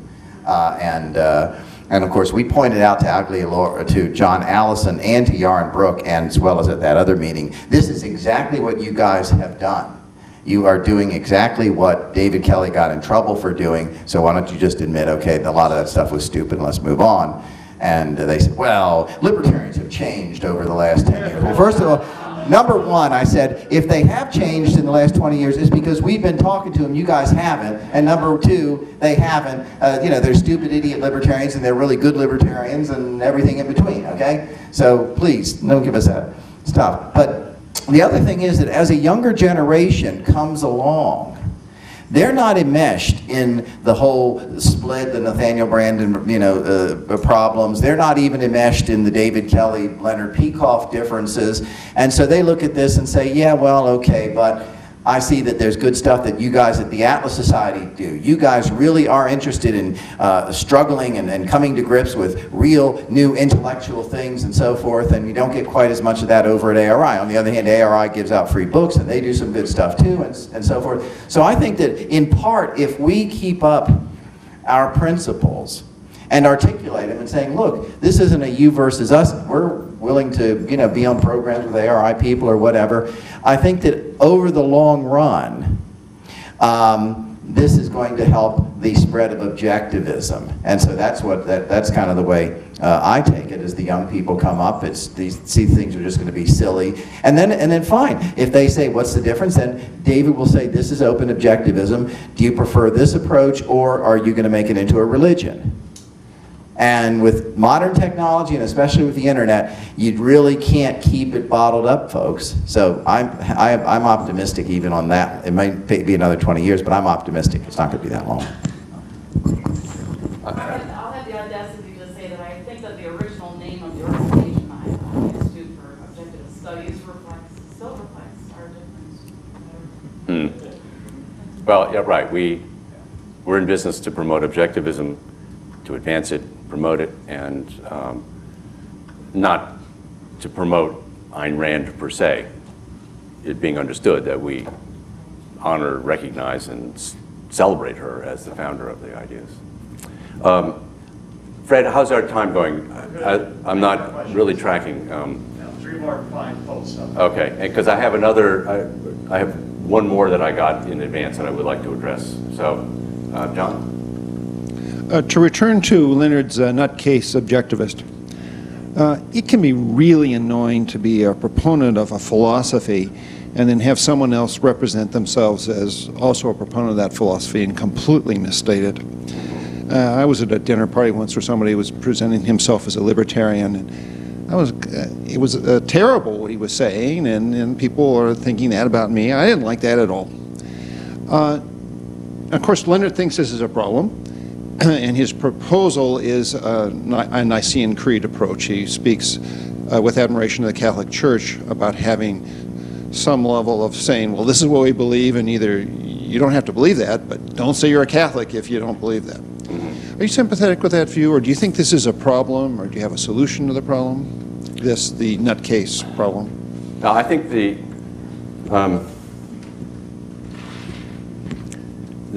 And of course, we pointed out to Aglioloro, to John Allison and to Yaron Brook, and as well as at that other meeting, this is exactly what you guys have done. You are doing exactly what David Kelley got in trouble for doing, so why don't you just admit, okay, a lot of that stuff was stupid, let's move on. And they said, well, libertarians have changed over the last 10 years. Well, first of all, number one, I said, if they have changed in the last 20 years, it's because we've been talking to them, you guys haven't. And number two, they haven't. You know, they're stupid idiot libertarians, and they're really good libertarians, and everything in between, okay? So please, don't give us that stuff. But the other thing is that as a younger generation comes along, they're not enmeshed in the whole split, the Nathaniel Branden, problems. They're not even enmeshed in the David Kelley, Leonard Peikoff differences. And so they look at this and say, yeah, well, okay, but I see that there's good stuff that you guys at the Atlas Society do. You guys really are interested in struggling and coming to grips with real new intellectual things and so forth, and you don't get quite as much of that over at ARI. On the other hand, ARI gives out free books, and they do some good stuff too, and so forth. So I think that in part, if we keep up our principles and articulate them and saying, look, this isn't a you versus us, we're willing to be on programs with ARI people or whatever, I think that over the long run, this is going to help the spread of objectivism. And so that's kind of the way I take it. As the young people come up, see things are just going to be silly, and then fine. If they say, what's the difference, then David will say, this is open objectivism. Do you prefer this approach, or are you going to make it into a religion? And with modern technology, and especially with the internet, you really can't keep it bottled up, folks. So I'm optimistic even on that. It might be another 20 years, but I'm optimistic. It's not going to be that long.
I'll have the audacity to say that I think that the original name of the organization, Institute for Objectivist Studies, still reflects our difference.
Well, yeah, right. We're in business to promote objectivism, to advance it, promote it, and not to promote Ayn Rand per se, it being understood that we honor, recognize, and celebrate her as the founder of the ideas. Fred, how's our time going? I'm not really tracking.
3 more fine posts.
Okay, because I have I have one more that I got in advance that I would like to address. So, John?
To return to Leonard's nutcase objectivist, it can be really annoying to be a proponent of a philosophy and then have someone else represent themselves as also a proponent of that philosophy and completely misstated. I was at a dinner party once where somebody was presenting himself as a libertarian, and it was terrible what he was saying, and people are thinking that about me. I didn't like that at all. Of course, Leonard thinks this is a problem. And his proposal is a Nicene Creed approach. He speaks with admiration of the Catholic Church about having some level of saying, well, this is what we believe, and either you don't have to believe that, but don't say you're a Catholic if you don't believe that. Are you sympathetic with that view, or do you think this is a problem, or do you have a solution to the problem? The nutcase problem?
Now, I think the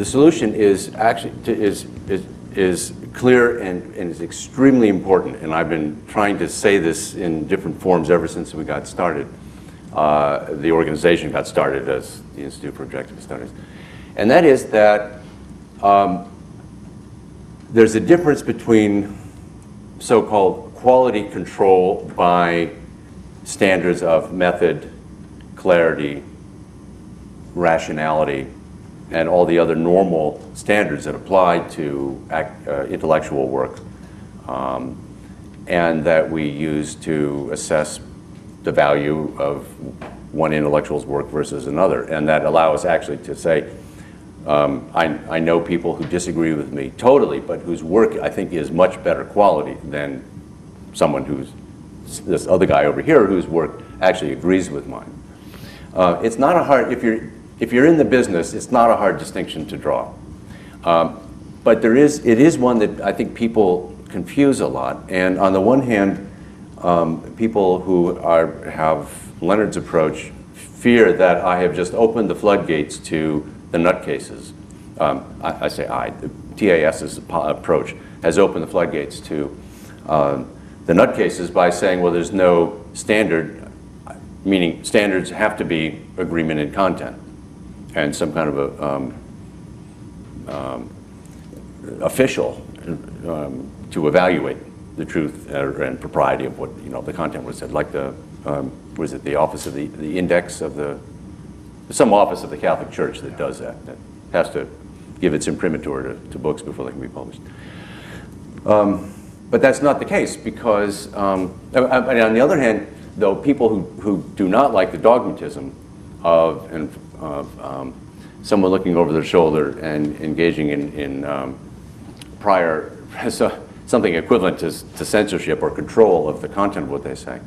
solution is actually is clear and is extremely important, and I've been trying to say this in different forms ever since we got started. The organization got started as the Institute for Objectivist Studies, and that is that there's a difference between so-called quality control by standards of method, clarity, rationality, and all the other normal standards that apply to intellectual work, and that we use to assess the value of one intellectual's work versus another, and that allow us actually to say, I know people who disagree with me totally, but whose work I think is much better quality than someone who's, this other guy over here whose work actually agrees with mine. It's not a hard, if you're in the business, it's not a hard distinction to draw. But it is one that I think people confuse a lot. And on the one hand, people who have Leonard's approach fear that I have just opened the floodgates to the nutcases. I say the TAS's approach has opened the floodgates to the nutcases by saying, well, there's no standard, meaning standards have to be agreement in content and some kind of a official to evaluate the truth and propriety of what the content was said, like the was it the office of the index of some office of the Catholic Church that does that has to give its imprimatur to books before they can be published. But that's not the case because on the other hand, though, people who do not like the dogmatism of someone looking over their shoulder and engaging in prior something equivalent to censorship or control of the content of what they say,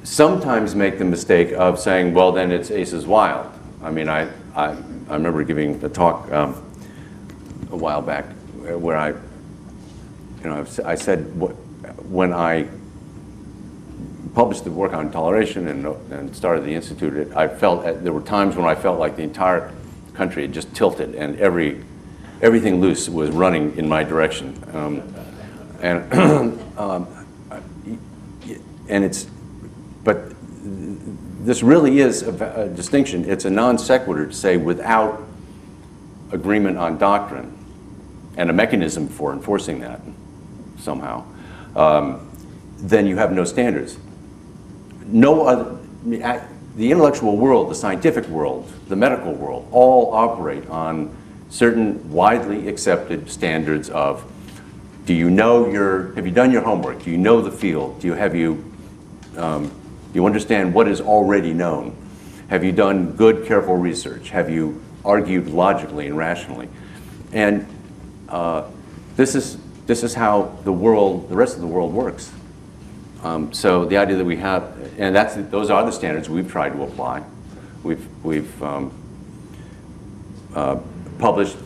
sometimes make the mistake of saying, well, then it's Aces Wild. I mean, I remember giving a talk a while back where I said when I published the work on toleration and started the Institute, I felt there were times when I felt like the entire country had just tilted and everything loose was running in my direction. But this really is a distinction. It's a non sequitur to say without agreement on doctrine and a mechanism for enforcing that somehow, then you have no standards. No other, the intellectual world, the scientific world, the medical world, all operate on certain widely accepted standards of, have you done your homework? Do you know the field? Do you understand what is already known? Have you done good, careful research? Have you argued logically and rationally? And this is how the rest of the world works. So the idea that we have, and those are the standards we've tried to apply. We've published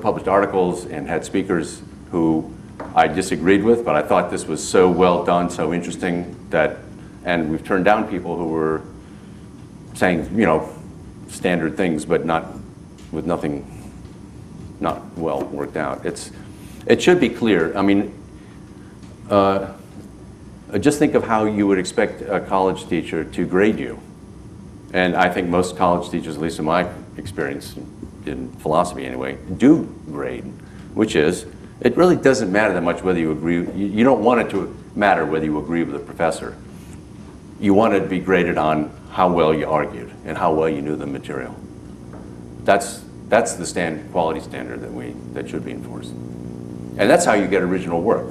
published articles and had speakers who I disagreed with, but I thought this was so well done, so interesting and we've turned down people who were saying, standard things, but with nothing not well worked out. It should be clear. I mean, just think of how you would expect a college teacher to grade you. And I think most college teachers, at least in my experience in philosophy anyway, do grade, which is, it really doesn't matter that much whether you agree. You don't want it to matter whether you agree with the professor. You want it to be graded on how well you argued and how well you knew the material. That's the quality standard that should be enforced. And that's how you get original work.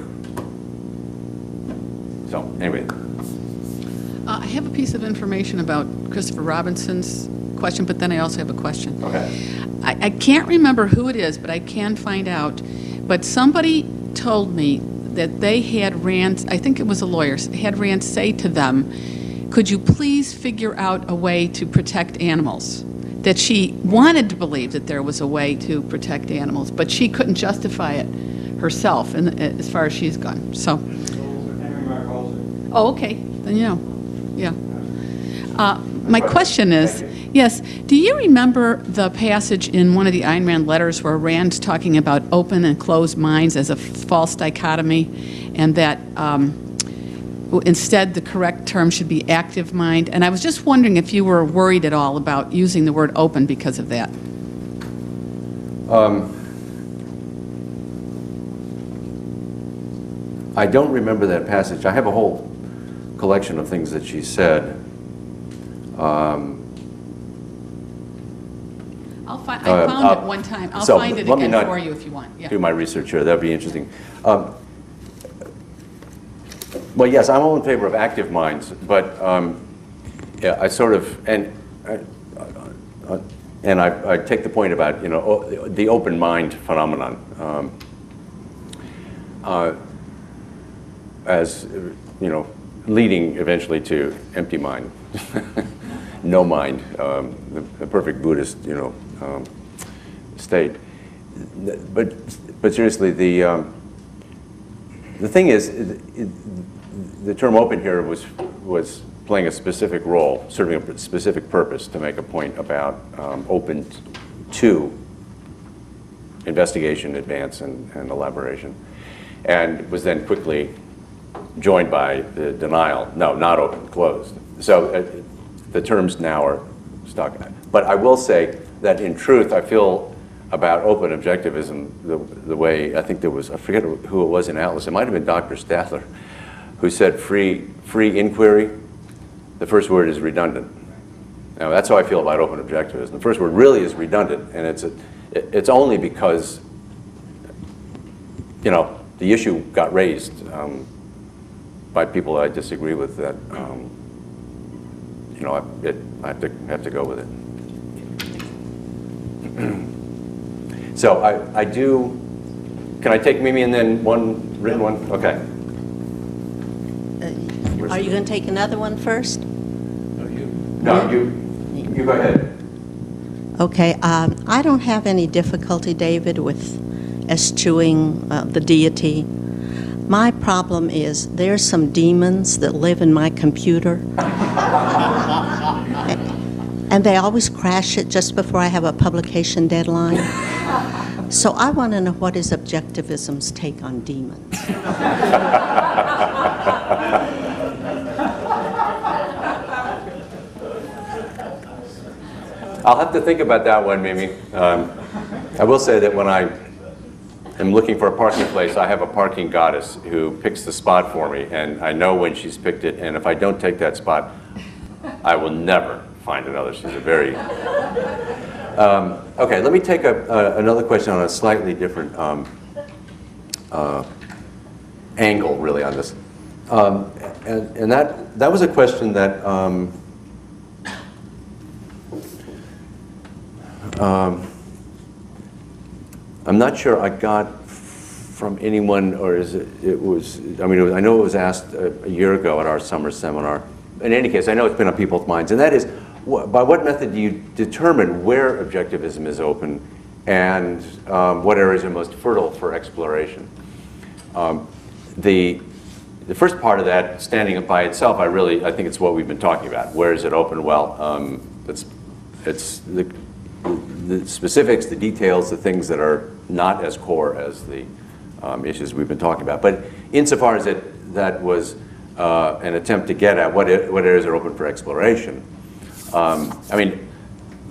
So anyway.
I have a piece of information about Christopher Robinson's question, but then I also have a question.
Okay.
I can't remember who it is, but I can find out. But somebody told me that they had Rand, I think it was a lawyer, had Rand say to them, could you please figure out a way to protect animals? that she wanted to believe that there was a way to protect animals, but she couldn't justify it herself, and as far as she's gone. So. Oh, okay. Then you know. Yeah. My question is, yes, do you remember the passage in one of the Ayn Rand letters where Rand's talking about open and closed minds as a false dichotomy, and that instead the correct term should be active mind? And I was just wondering if you were worried at all about using the word open because of that.
I don't remember that passage. I have a whole collection of things that she said.
I found it one time. I'll find it again for you if you want. Yeah.
Do my research here. That'd be interesting. Well, yes, I'm all in favor of active minds, but yeah, I sort of and I take the point about the open mind phenomenon as leading eventually to empty mind, no mind, the perfect Buddhist state. But seriously, the thing is, the term open here was playing a specific role, serving a specific purpose to make a point about open to investigation, advance, and elaboration, and was then quickly joined by the denial, no, not open, closed. So the terms now are stuck. But I will say that in truth, I feel about open objectivism the way, I think there was, I forget who it was in Atlas, it might have been Dr. Statler, who said free inquiry, the first word is redundant. Now that's how I feel about open objectivism. The first word really is redundant, and it's only because, the issue got raised by people I disagree with that, I have to go with it. So I do, can I take Mimi and then one written one? Okay.
Are you going to take another one first?
No, you go ahead.
Okay. I don't have any difficulty, David, with eschewing the deity. My problem is there's some demons that live in my computer. And they always crash it just before I have a publication deadline. So I want to know, what is objectivism's take on demons?
I'll have to think about that one, Mimi. I will say that when I am looking for a parking place, I have a parking goddess who picks the spot for me, and I know when she's picked it, and if I don't take that spot, I will never find another. She's a very... okay, let me take another question on a slightly different angle, really, on this. And that was a question that I'm not sure I got from anyone, or it was, I know it was asked a year ago at our summer seminar. In any case, I know it's been on people's minds, and that is, by what method do you determine where objectivism is open and what areas are most fertile for exploration? The first part of that, standing up by itself, I think it's what we've been talking about. Where is it open? Well, it's the specifics, the details, the things that are not as core as the issues we've been talking about. But insofar as that was an attempt to get at what areas are open for exploration,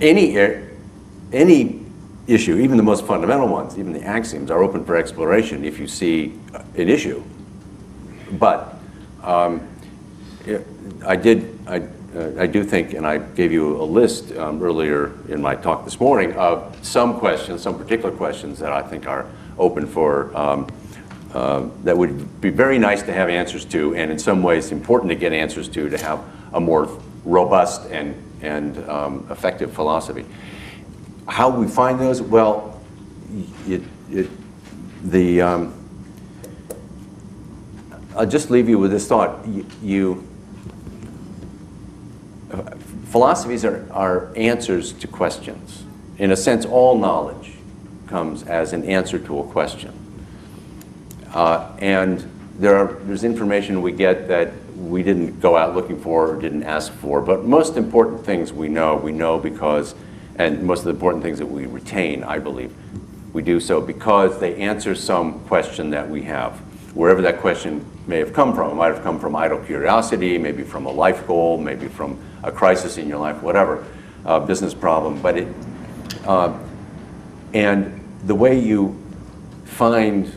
any issue, even the most fundamental ones, even the axioms, are open for exploration if you see an issue. But I do think, and I gave you a list earlier in my talk this morning, of some questions, some particular questions that I think are open for, that would be very nice to have answers to, and in some ways important to get answers to have a more robust and effective philosophy. How we find those? Well, I'll just leave you with this thought. philosophies are answers to questions. In a sense, all knowledge comes as an answer to a question. And there's information we get that we didn't go out looking for or didn't ask for, but most important things we know because, and most of the important things that we retain, I believe, we do so because they answer some question that we have. Wherever that question may have come from, it might have come from idle curiosity, maybe from a life goal, maybe from a crisis in your life, whatever, business problem, but and the way you find,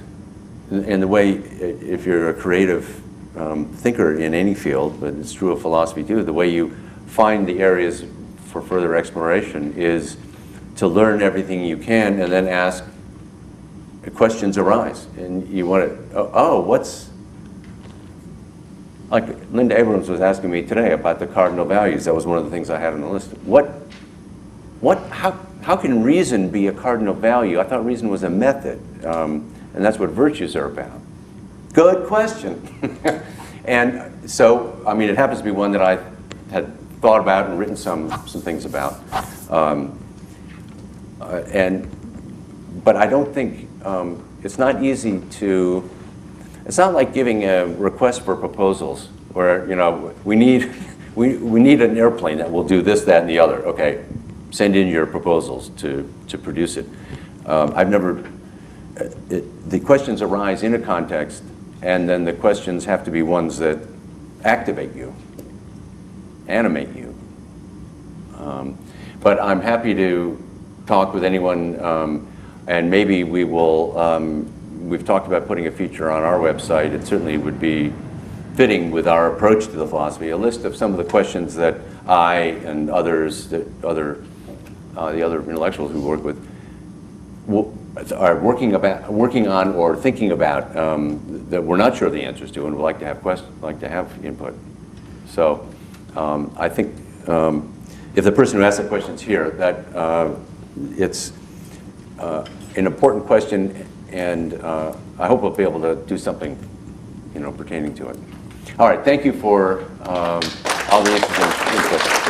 and the way, if you're a creative thinker in any field, but it's true of philosophy too, the way you find the areas for further exploration is to learn everything you can and then ask, questions arise. And you want to, what's, like Linda Abrams was asking me today about the cardinal values. That was one of the things I had on the list. How can reason be a cardinal value? I thought reason was a method, and that's what virtues are about. Good question. And so, I mean, it happens to be one that I had thought about and written some things about. But I don't think, it's not easy to, it's not like giving a request for proposals where, you know, we need an airplane that will do this, that, and the other. Okay, send in your proposals to produce it. The questions arise in a context, and then the questions have to be ones that activate you, animate you. But I'm happy to talk with anyone, and maybe we will, we've talked about putting a feature on our website. It certainly would be fitting with our approach to the philosophy, a list of some of the questions that I and others, the other intellectuals we work with, are working on or thinking about that we're not sure the answers to, and would like to have input. So I think if the person who asked that question is here, that it's an important question, and I hope we'll be able to do something, you know, pertaining to it. All right, thank you for all the interesting input.